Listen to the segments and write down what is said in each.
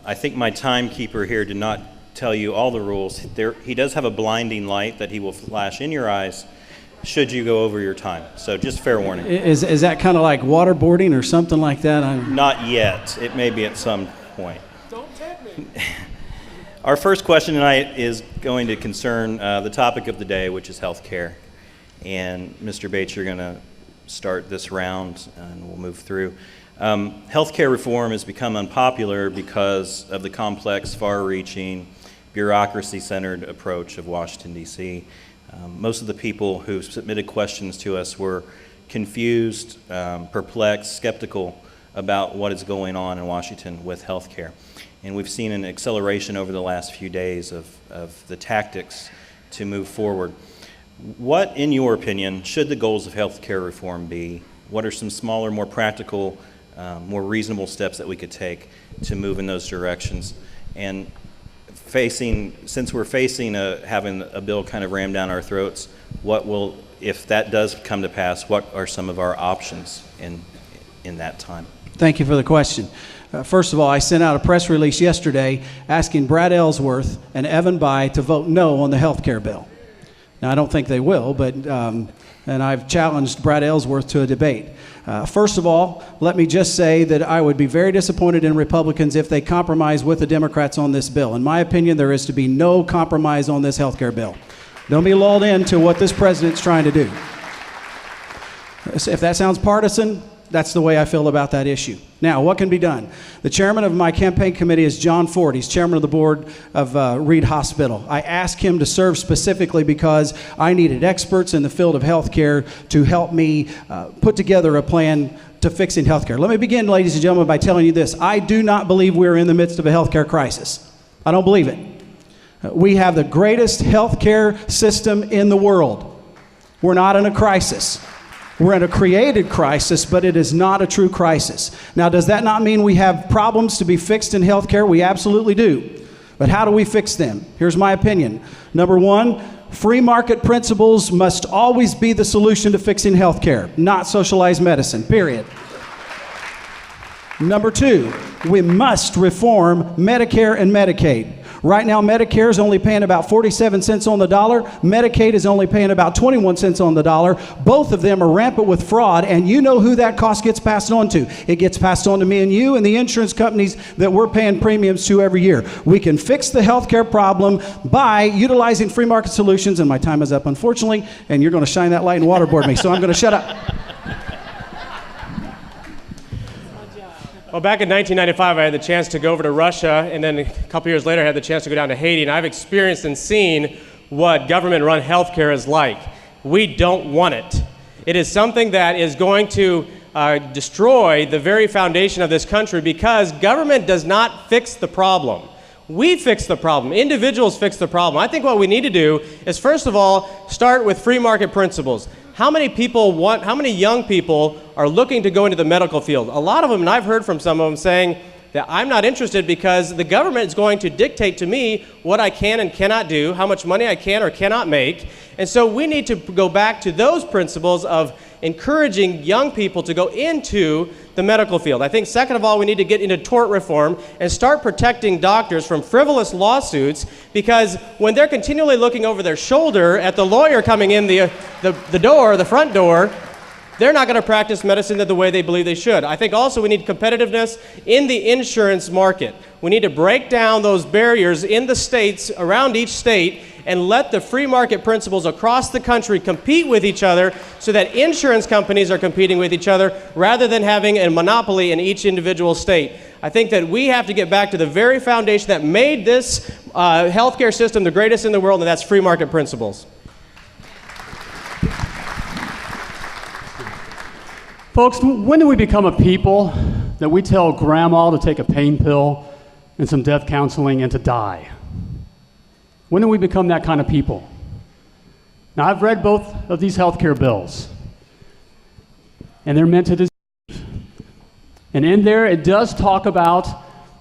I think my timekeeper here did not tell you all the rules. He does have a blinding light that he will flash in your eyes should you go over your time. So just fair warning. Is that kind of like waterboarding or something like that? Not yet. It may be at some point. Don't tempt me. Our first question tonight is going to concern the topic of the day, which is health care. And Mr. Bates, you're going to start this round and we'll move through. Healthcare reform has become unpopular because of the complex, far-reaching, bureaucracy-centered approach of Washington, D.C. Most of the people who submitted questions to us were confused, perplexed, skeptical about what is going on in Washington with healthcare. And we've seen an acceleration over the last few days of the tactics to move forward. What, in your opinion, should the goals of healthcare reform be? What are some smaller, more practical, more reasonable steps that we could take to move in those directions? And since we're facing having a bill kind of rammed down our throats, if that does come to pass, what are some of our options in that time? Thank you for the question. First of all, I sent out a press release yesterday asking Brad Ellsworth and Evan Bayh to vote no on the health care bill. Now, I don't think they will, but and I've challenged Brad Ellsworth to a debate. First of all, let me just say that I would be very disappointed in Republicans if they compromise with the Democrats on this bill. In my opinion, there is to be no compromise on this health care bill. Don't be lulled into what this president's trying to do. If that sounds partisan, that's the way I feel about that issue. Now, what can be done? The chairman of my campaign committee is John Ford. He's chairman of the board of Reed Hospital. I asked him to serve specifically because I needed experts in the field of healthcare to help me put together a plan to fixing healthcare. Let me begin, ladies and gentlemen, by telling you this. I do not believe we're in the midst of a healthcare crisis. I don't believe it. We have the greatest healthcare system in the world. We're not in a crisis. We're in a created crisis, but it is not a true crisis. Now, does that not mean we have problems to be fixed in healthcare? We absolutely do. But how do we fix them? Here's my opinion. Number one, free market principles must always be the solution to fixing healthcare, not socialized medicine, period. Number two, we must reform Medicare and Medicaid. Right now, Medicare is only paying about 47 cents on the dollar. Medicaid is only paying about 21 cents on the dollar. Both of them are rampant with fraud, and you know who that cost gets passed on to. It gets passed on to me and you and the insurance companies that we're paying premiums to every year. We can fix the healthcare problem by utilizing free market solutions, and my time is up, unfortunately, and you're going to shine that light and waterboard me, so I'm going to shut up. Well, back in 1995, I had the chance to go over to Russia, and then a couple years later, I had the chance to go down to Haiti, and I've experienced and seen what government-run healthcare is like. We don't want it. It is something that is going to destroy the very foundation of this country because government does not fix the problem. We fix the problem. Individuals fix the problem. I think what we need to do is, first of all, start with free market principles. How many young people are looking to go into the medical field? A lot of them, and I've heard from some of them saying that I'm not interested because the government is going to dictate to me what I can and cannot do, how much money I can or cannot make. And so we need to go back to those principles of encouraging young people to go into the medical field. I think second of all, we need to get into tort reform and start protecting doctors from frivolous lawsuits, because when they're continually looking over their shoulder at the lawyer coming in the front door, they're not going to practice medicine the way they believe they should. I think also we need competitiveness in the insurance market. We need to break down those barriers in the states, around each state, and let the free market principles across the country compete with each other so that insurance companies are competing with each other rather than having a monopoly in each individual state. I think that we have to get back to the very foundation that made this healthcare system the greatest in the world, and that's free market principles. Folks, when do we become a people that we tell grandma to take a pain pill and some death counseling and to die? When do we become that kind of people? Now, I've read both of these healthcare bills, and they're meant to deceive. And in there, it does talk about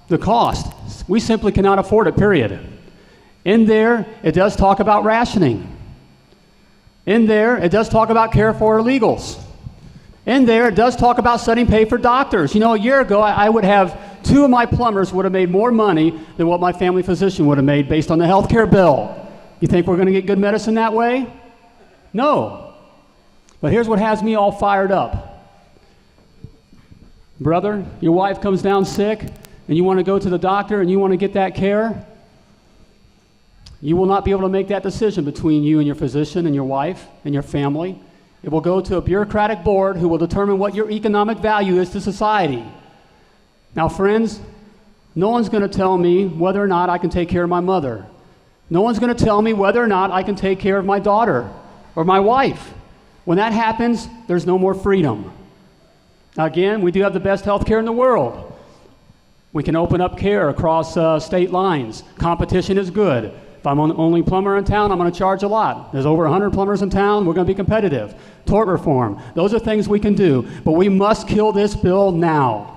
the cost. We simply cannot afford it, period. In there, it does talk about rationing. In there, it does talk about care for illegals. In there, it does talk about setting pay for doctors. You know, a year ago, I would have 2 of my plumbers would have made more money than what my family physician would have made based on the health care bill. You think we're going to get good medicine that way? No. But here's what has me all fired up. Brother, your wife comes down sick, and you want to go to the doctor and you want to get that care. You will not be able to make that decision between you and your physician and your wife and your family. It will go to a bureaucratic board who will determine what your economic value is to society. Now, friends, no one's going to tell me whether or not I can take care of my mother. No one's going to tell me whether or not I can take care of my daughter or my wife. When that happens, there's no more freedom. Now, again, we do have the best health care in the world. We can open up care across state lines. Competition is good. If I'm the only plumber in town, I'm going to charge a lot. There's over 100 plumbers in town. We're going to be competitive. Tort reform. Those are things we can do. But we must kill this bill now.